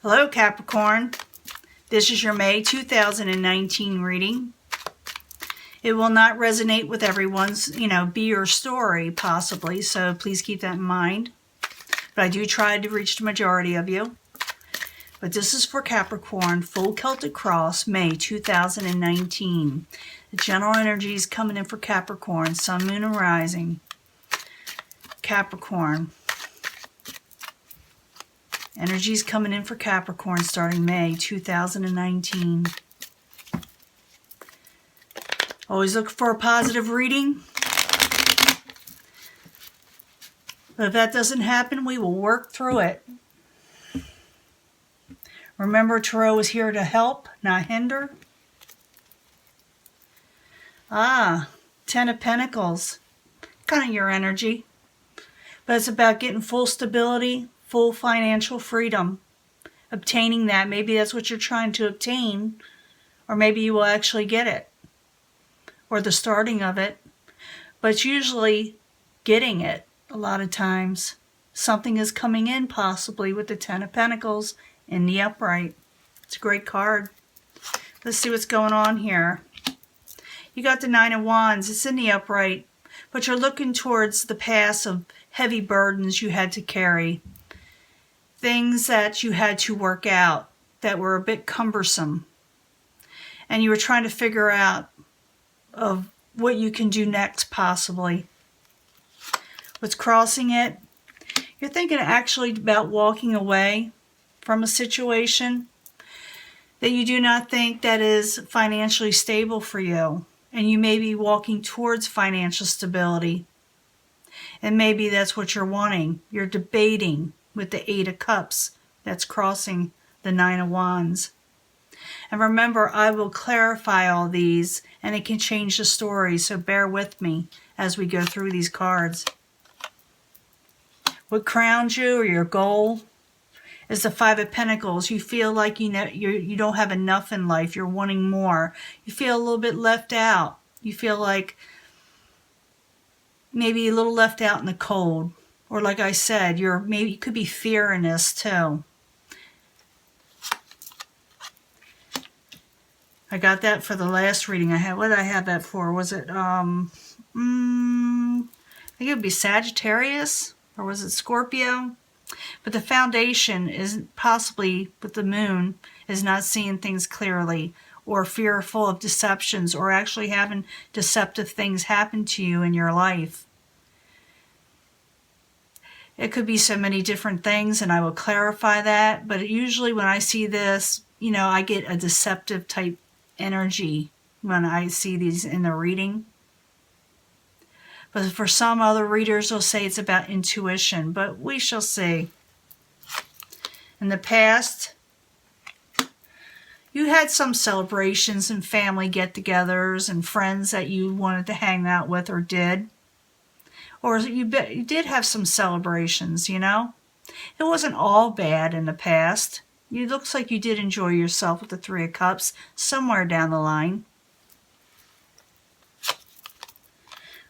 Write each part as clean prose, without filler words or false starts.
Hello Capricorn, this is your May 2019 reading. It will not resonate with everyone's, be or story possibly, so please keep that in mind. But I do try to reach the majority of you. But this is for Capricorn, full Celtic cross, May 2019. The general energy is coming in for Capricorn, sun, moon, and rising. Capricorn. Energy's coming in for Capricorn starting May 2019. Always look for a positive reading. But if that doesn't happen, we will work through it. Remember, Tarot is here to help, not hinder. Ten of Pentacles. Kind of your energy. But it's about getting full stability, full financial freedom. Obtaining that. Maybe that's what you're trying to obtain. Or maybe you will actually get it. Or the starting of it. But it's usually getting it a lot of times. Something is coming in possibly with the Ten of Pentacles in the upright. It's a great card. Let's see what's going on here. You got the Nine of Wands. It's in the upright. But you're looking towards the past of heavy burdens you had to carry. Things that you had to work out that were a bit cumbersome. And you were trying to figure out of what you can do next possibly. What's crossing it? You're thinking actually about walking away from a situation that you do not think that is financially stable for you. And you may be walking towards financial stability. And maybe that's what you're wanting. You're debating with the Eight of Cups that's crossing the Nine of Wands. And remember, I will clarify all these and it can change the story. So bear with me as we go through these cards. What crowns you or your goal is the Five of Pentacles. You feel like you don't have enough in life. You're wanting more. You feel a little bit left out. You feel like maybe a little left out in the cold. Or like I said, maybe it could be fear in this too. I got that for the last reading I had. What did I have that for? Was it I think it would be Sagittarius, or was it Scorpio? But the foundation is possibly with the moon is not seeing things clearly, or fearful of deceptions, or actually having deceptive things happen to you in your life. It could be so many different things, and I will clarify that. But usually when I see this, I get a deceptive type energy when I see these in the reading. But for some other readers, they'll say it's about intuition. But we shall see. In the past, you had some celebrations and family get-togethers and friends that you wanted to hang out with or did. Or you did have some celebrations, It wasn't all bad in the past. It looks like you did enjoy yourself with the Three of Cups somewhere down the line.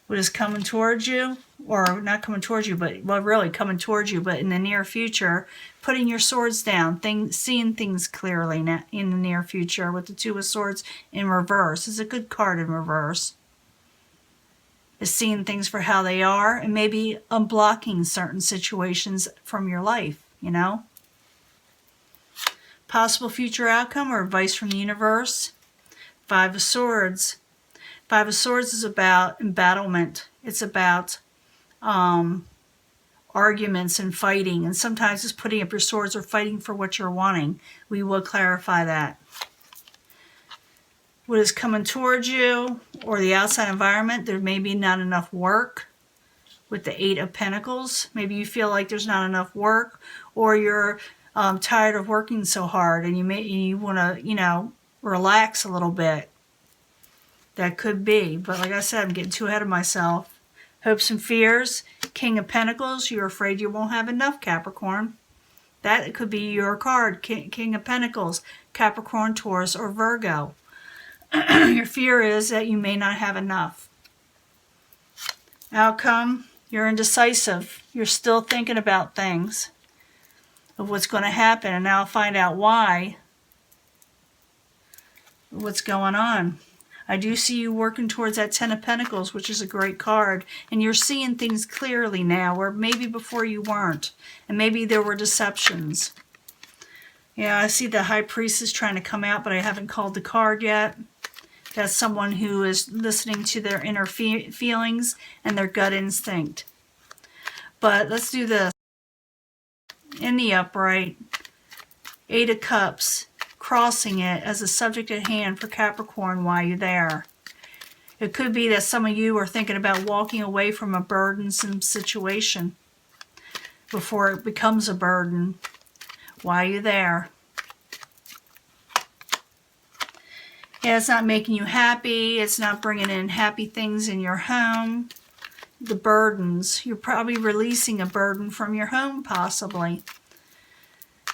What is coming towards you, or not coming towards you, but really coming towards you, but in the near future, putting your swords down, seeing things clearly in the near future with the Two of Swords in reverse. It's a good card in reverse. Is seeing things for how they are and maybe unblocking certain situations from your life, Possible future outcome or advice from the universe. Five of Swords. Five of Swords is about embattlement. It's about arguments and fighting. And sometimes it's putting up your swords or fighting for what you're wanting. We will clarify that. What is coming towards you or the outside environment, there may be not enough work with the Eight of Pentacles. Maybe you feel like there's not enough work, or you're tired of working so hard and you want to, relax a little bit. That could be. But like I said, I'm getting too ahead of myself. Hopes and fears. King of Pentacles. You're afraid you won't have enough, Capricorn. That could be your card. King of Pentacles. Capricorn, Taurus, or Virgo. Your fear is that you may not have enough. Outcome. You're indecisive. You're still thinking about things. of what's going to happen, and now I'll find out why, what's going on. I do see you working towards that Ten of Pentacles, which is a great card, and you're seeing things clearly now, where maybe before you weren't, and maybe there were deceptions. Yeah, I see the High Priestess trying to come out, but I haven't called the card yet. That's someone who is listening to their inner feelings and their gut instinct. But let's do this. In the upright, Eight of Cups, crossing it as a subject at hand for Capricorn while you're there. It could be that some of you are thinking about walking away from a burdensome situation before it becomes a burden while you're there. Yeah, it's not making you happy. It's not bringing in happy things in your home. The burdens. You're probably releasing a burden from your home, possibly.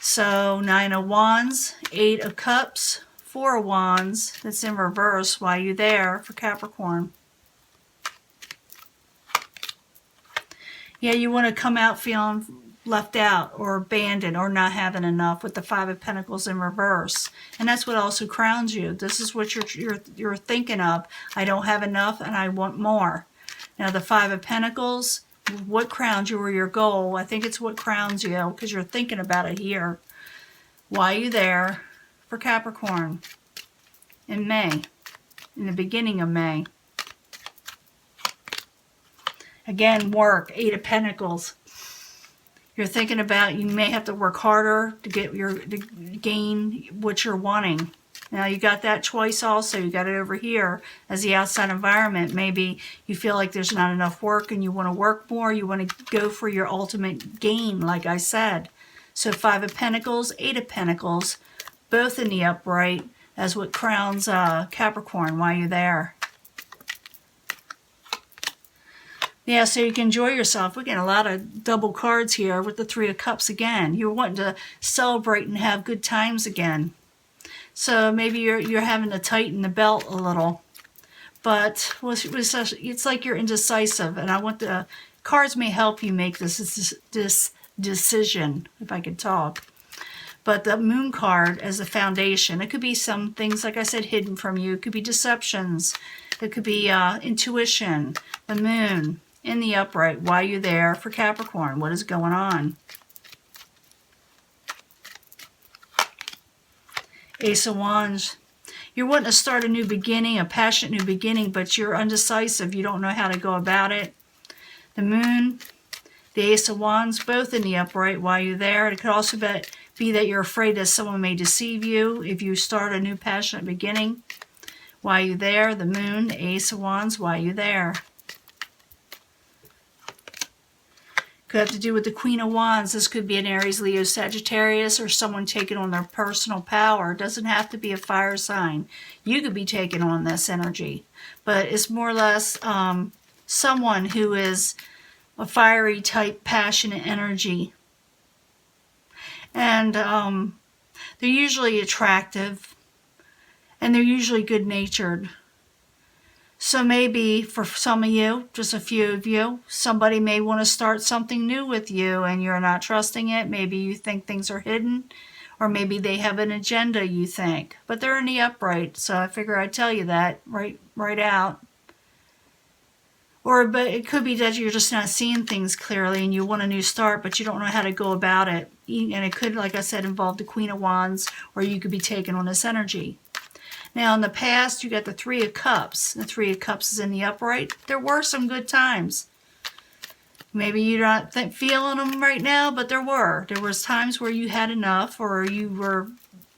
So, Nine of Wands, Eight of Cups, Four of Wands. That's in reverse while you're there for Capricorn. Yeah, you want to come out feeling left out or abandoned or not having enough with the Five of Pentacles in reverse. And that's what also crowns you. This is what you're thinking of. I don't have enough and I want more. Now the Five of Pentacles, what crowns you or your goal? I think it's what crowns you because you're thinking about it here. Why are you there for Capricorn in May, in the beginning of May? Again, work, Eight of Pentacles. You're thinking about you may have to work harder to gain what you're wanting. Now you got that choice also. You got it over here as the outside environment. Maybe you feel like there's not enough work and you want to work more. You want to go for your ultimate gain, like I said. So Five of Pentacles, Eight of Pentacles, both in the upright as what crowns Capricorn while you're there. Yeah, so you can enjoy yourself. We're getting a lot of double cards here with the Three of Cups again. You're wanting to celebrate and have good times again. So maybe you're having to tighten the belt a little. But it's like you're indecisive. And I want the cards may help you make this decision, if I could talk. But the Moon card as a foundation. It could be some things, like I said, hidden from you. It could be deceptions. It could be intuition. The Moon in the upright while you're there for Capricorn. What is going on? Ace of Wands. You're wanting to start a new beginning, a passionate new beginning, but you're undecisive. You don't know how to go about it. The Moon, the Ace of Wands, both in the upright while you're there. It could also be that you're afraid that someone may deceive you if you start a new passionate beginning while you're there. The Moon, the Ace of Wands while you're there. Could have to do with the Queen of Wands. This could be an Aries, Leo, Sagittarius, or someone taking on their personal power. It doesn't have to be a fire sign. You could be taking on this energy. But it's more or less someone who is a fiery type, passionate energy. And they're usually attractive. And they're usually good-natured. So maybe for some of you, just a few of you, somebody may want to start something new with you and you're not trusting it. Maybe you think things are hidden, or maybe they have an agenda, you think. But they're in the upright, so I figure I'd tell you that right out. But it could be that you're just not seeing things clearly and you want a new start, but you don't know how to go about it. And it could, like I said, involve the Queen of Wands, or you could be taking on this energy. Now, in the past, you got the Three of Cups. The Three of Cups is in the upright. There were some good times. Maybe you're not feeling them right now, but there were. There was times where you had enough, or you were,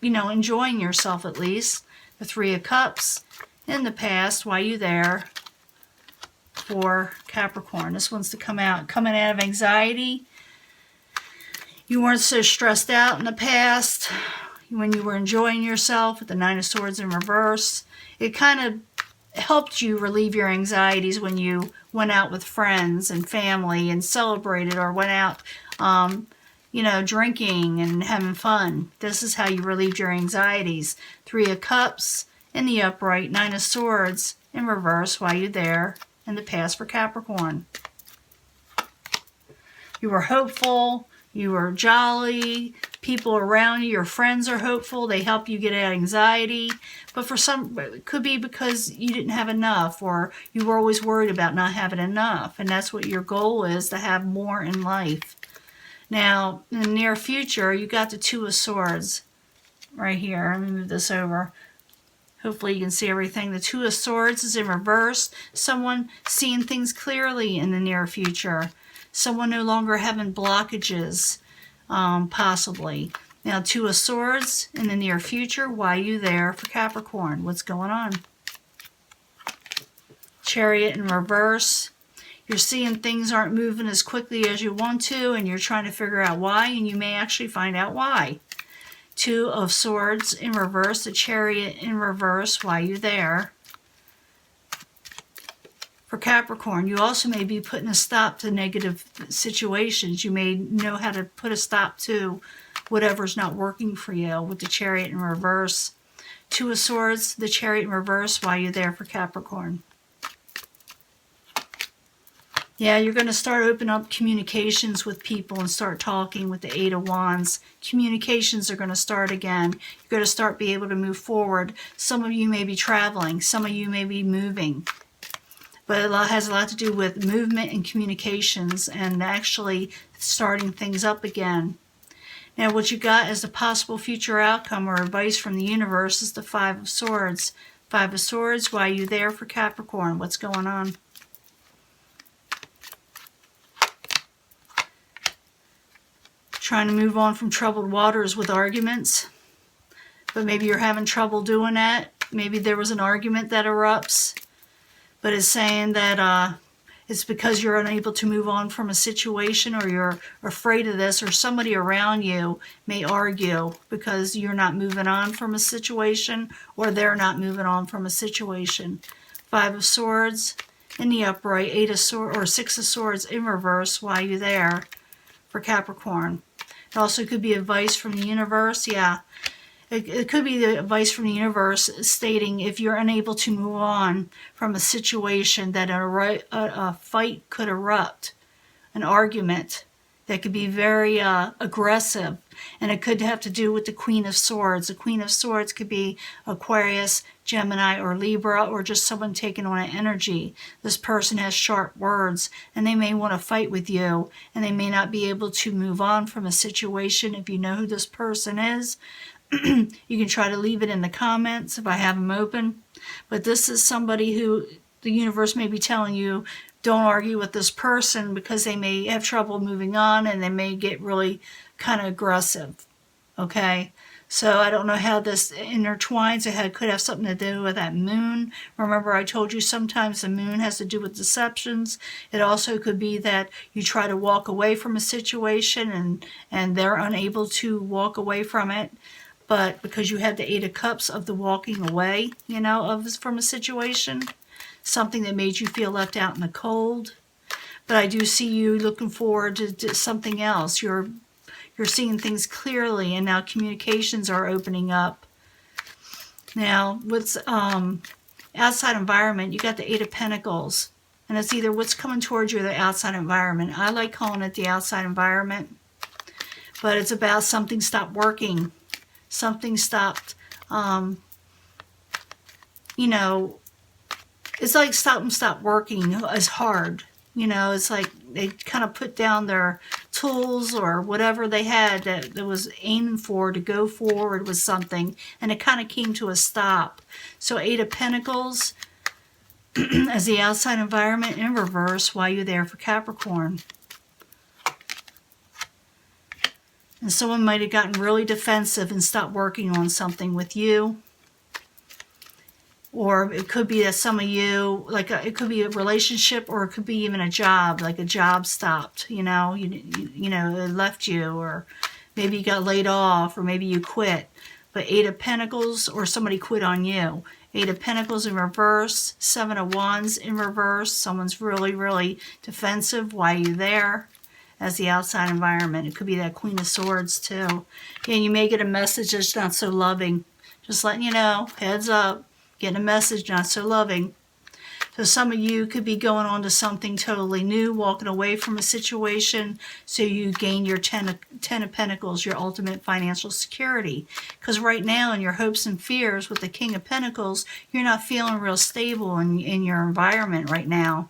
enjoying yourself at least. The Three of Cups in the past while you're there for Capricorn. This one's to come out. Coming out of anxiety. You weren't so stressed out in the past. When you were enjoying yourself with the Nine of Swords in reverse, it kind of helped you relieve your anxieties when you went out with friends and family and celebrated, or went out, drinking and having fun. This is how you relieved your anxieties. Three of Cups in the upright, Nine of Swords in reverse while you're there in the past for Capricorn. You were hopeful. You are jolly. People around you, your friends are hopeful. They help you get out of anxiety. But for some, it could be because you didn't have enough, or you were always worried about not having enough. And that's what your goal is, to have more in life. Now, in the near future, you got the Two of Swords right here. Let me move this over. Hopefully you can see everything. The Two of Swords is in reverse. Someone seeing things clearly in the near future. Someone no longer having blockages, possibly. Now, Two of Swords in the near future. Why are you there for Capricorn? What's going on? Chariot in reverse. You're seeing things aren't moving as quickly as you want to, and you're trying to figure out why, and you may actually find out why. Two of Swords in reverse, the Chariot in reverse. Why are you there? For Capricorn, you also may be putting a stop to negative situations. You may know how to put a stop to whatever's not working for you with the Chariot in reverse. Two of Swords, the Chariot in reverse. Why are you there for Capricorn? Yeah, you're going to start opening up communications with people and start talking with the Eight of Wands. Communications are going to start again. You're going to start being able to move forward. Some of you may be traveling. Some of you may be moving. But it has a lot to do with movement and communications and actually starting things up again. Now, what you got as a possible future outcome or advice from the universe is the Five of Swords. Five of Swords, why are you there for Capricorn? What's going on? Trying to move on from troubled waters with arguments, but maybe you're having trouble doing that. Maybe there was an argument that erupts, but it's saying that it's because you're unable to move on from a situation, or you're afraid of this, or somebody around you may argue because you're not moving on from a situation, or they're not moving on from a situation. Five of Swords in the upright, Eight of Swords or Six of Swords in reverse. Why are you there for Capricorn? It also could be advice from the universe. Yeah, it could be the advice from the universe stating if you're unable to move on from a situation, that a fight could erupt, an argument that could be very aggressive. And it could have to do with the Queen of Swords. The Queen of Swords could be Aquarius, Gemini, or Libra, or just someone taking on an energy. This person has sharp words, and they may want to fight with you, and they may not be able to move on from a situation. If you know who this person is, you can try to leave it in the comments if I have them open. But this is somebody who the universe may be telling you, don't argue with this person because they may have trouble moving on, and they may get really kind of aggressive. Okay, so I don't know how this intertwines. It could have something to do with that moon. Remember, I told you sometimes the moon has to do with deceptions. It also could be that you try to walk away from a situation, and they're unable to walk away from it. But because you have the Eight of Cups of the walking away, from a situation, something that made you feel left out in the cold. But I do see you looking forward to something else. You're seeing things clearly, and now communications are opening up. Now, what's outside environment, you got the Eight of Pentacles, and it's either what's coming towards you or the outside environment. I like calling it the outside environment, but it's about something stopped working. Something stopped, it's like something stopped working as hard. It's like they kind of put down their tools or whatever they had that was aiming for to go forward with something, and it kind of came to a stop. So Eight of Pentacles as the outside environment in reverse. Why are you there for Capricorn? And someone might have gotten really defensive and stopped working on something with you. Or it could be that some of you, it could be a relationship, or it could be even a job, like a job stopped, it left you, or maybe you got laid off, or maybe you quit. But Eight of Pentacles, or somebody quit on you. Eight of Pentacles in reverse, Seven of Wands in reverse. Someone's really, really defensive. Why are you there? As the outside environment. It could be that Queen of Swords too. And you may get a message that's not so loving. Just letting you know, heads up. Getting a message not so loving. So some of you could be going on to something totally new, walking away from a situation so you gain your Ten of Pentacles, your ultimate financial security. Because right now in your hopes and fears with the King of Pentacles, you're not feeling real stable in your environment right now.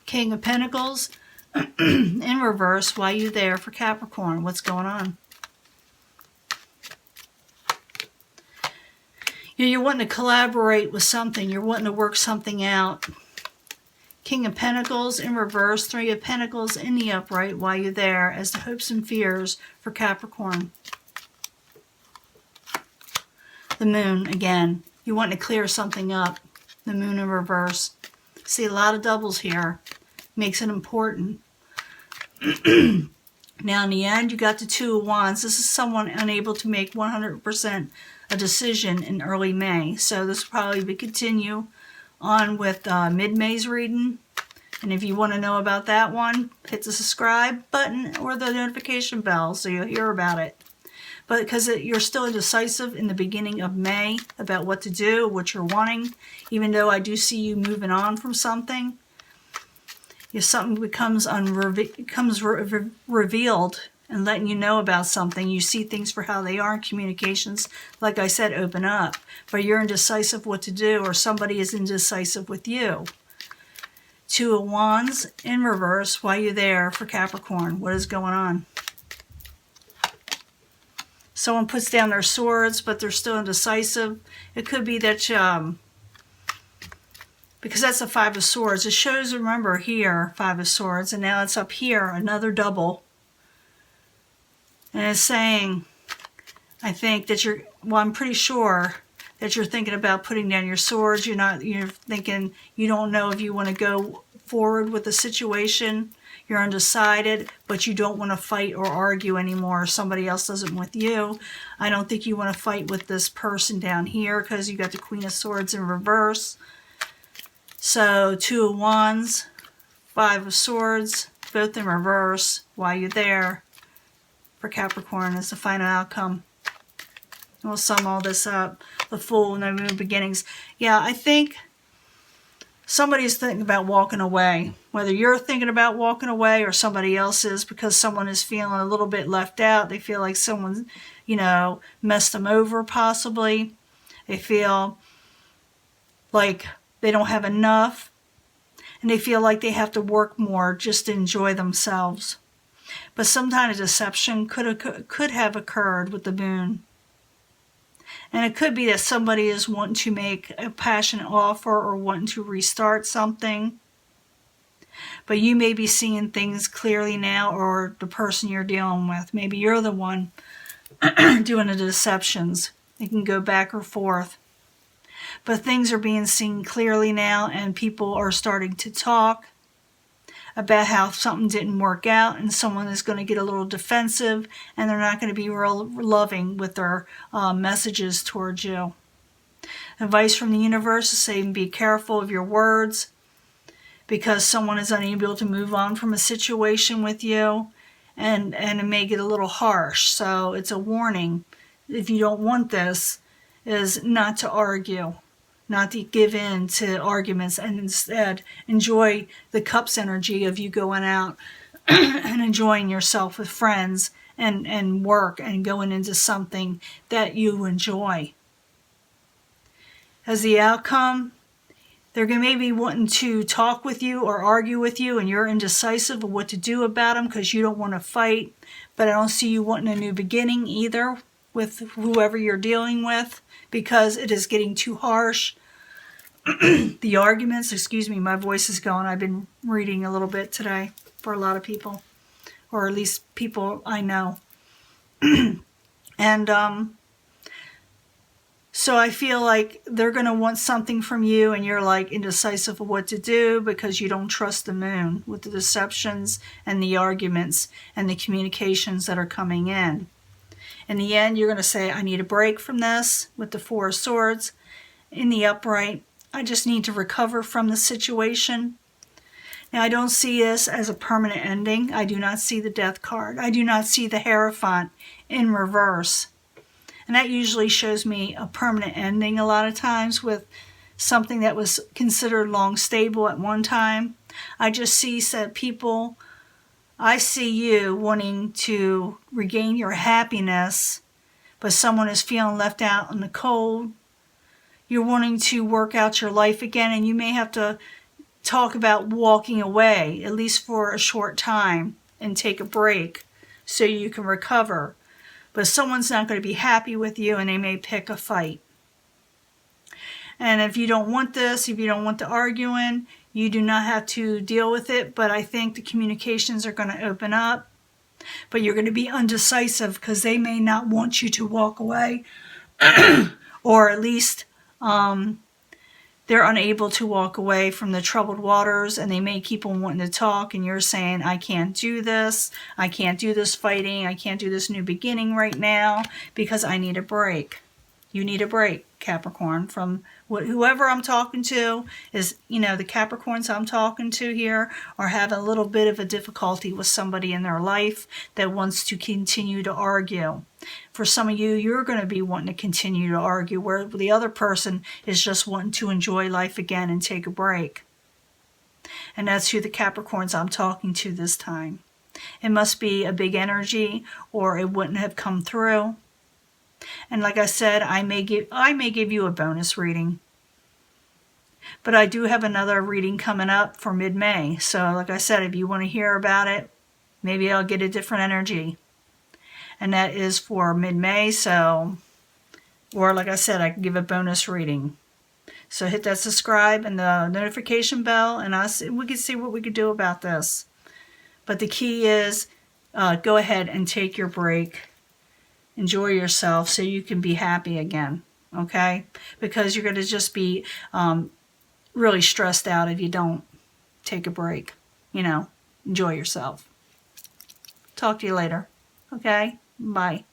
King of Pentacles in reverse, why are you there for Capricorn? What's going on? You're wanting to collaborate with something. You're wanting to work something out. King of Pentacles in reverse, Three of Pentacles in the upright while you're there as the hopes and fears for Capricorn. The Moon again. You want to clear something up. The Moon in reverse. See a lot of doubles here. Makes it important. Now in the end, you got the Two of Wands. This is someone unable to make 100% a decision in early May. So this will probably be continue on with mid-May's reading. And if you want to know about that one, hit the subscribe button or the notification bell so you'll hear about it. But because you're still indecisive in the beginning of May about what to do, what you're wanting, even though I do see you moving on from something, if something becomes revealed and letting you know about something, you see things for how they are, and communications, like I said, open up. But you're indecisive what to do, or somebody is indecisive with you. Two of Wands in reverse while you're there for Capricorn. What is going on? Someone puts down their swords, but they're still indecisive. It could be that because that's a Five of Swords. It shows, remember, here, Five of Swords, and now it's up here, another double. And it's saying, I think that I'm pretty sure that you're thinking about putting down your swords. You're thinking, you don't know if you want to go forward with the situation. You're undecided, but you don't want to fight or argue anymore. Somebody else doesn't with you. I don't think you want to fight with this person down here because you got the Queen of Swords in reverse. So, Two of Wands, Five of Swords, both in reverse while you're there for Capricorn is the final outcome. We'll sum all this up. The Fool and the New Beginnings. Yeah, I think somebody's thinking about walking away. Whether you're thinking about walking away or somebody else is, because someone is feeling a little bit left out. They feel like someone, messed them over possibly. They feel like they don't have enough, and they feel like they have to work more just to enjoy themselves. But some kind of deception could have occurred with the Moon. And it could be that somebody is wanting to make a passionate offer or wanting to restart something. But you may be seeing things clearly now, or the person you're dealing with. Maybe you're the one doing the deceptions. It can go back or forth. But things are being seen clearly now, and people are starting to talk about how something didn't work out, and someone is going to get a little defensive, and they're not going to be real loving with their messages towards you. Advice from the universe is saying be careful of your words, because someone is unable to move on from a situation with you, and it may get a little harsh. So it's a warning, if you don't want this, is not to argue, not to give in to arguments, and instead enjoy the Cups energy of you going out and enjoying yourself with friends and work and going into something that you enjoy. As the outcome, they're going to maybe wanting to talk with you or argue with you, and you're indecisive of what to do about them because you don't want to fight. But I don't see you wanting a new beginning either with whoever you're dealing with, because it is getting too harsh. The arguments, excuse me, my voice is going. I've been reading a little bit today for a lot of people, or at least people I know. And so I feel like they're going to want something from you, and you're like indecisive of what to do because you don't trust the Moon with the deceptions and the arguments and the communications that are coming in. In the end, you're going to say, I need a break from this with the Four of Swords. In the upright, I just need to recover from the situation. Now, I don't see this as a permanent ending. I do not see the Death card. I do not see the Hierophant in reverse. And that usually shows me a permanent ending a lot of times with something that was considered long stable at one time. I just see that people, I see you wanting to regain your happiness, but someone is feeling left out in the cold. You're wanting to work out your life again, and you may have to talk about walking away, at least for a short time, and take a break so you can recover. But someone's not going to be happy with you, and they may pick a fight. And if you don't want this, if you don't want the arguing, you do not have to deal with it. But I think the communications are going to open up. But you're going to be undecisive because they may not want you to walk away. Or at least they're unable to walk away from the troubled waters, and they may keep on wanting to talk, and you're saying, I can't do this. I can't do this fighting. I can't do this new beginning right now because I need a break. You need a break, Capricorn, from whoever I'm talking to is, the Capricorns I'm talking to here are having a little bit of a difficulty with somebody in their life that wants to continue to argue. For some of you, you're going to be wanting to continue to argue, where the other person is just wanting to enjoy life again and take a break. And that's who the Capricorns I'm talking to this time. It must be a big energy, or it wouldn't have come through. And like I said, I may give you a bonus reading. But I do have another reading coming up for mid-May. So like I said, if you want to hear about it, maybe I'll get a different energy. And that is for mid-May. So, or like I said, I can give a bonus reading. So hit that subscribe and the notification bell, and we can see what we could do about this. But the key is go ahead and take your break. Enjoy yourself so you can be happy again, okay? Because you're going to just be really stressed out if you don't take a break. Enjoy yourself. Talk to you later, okay? Bye.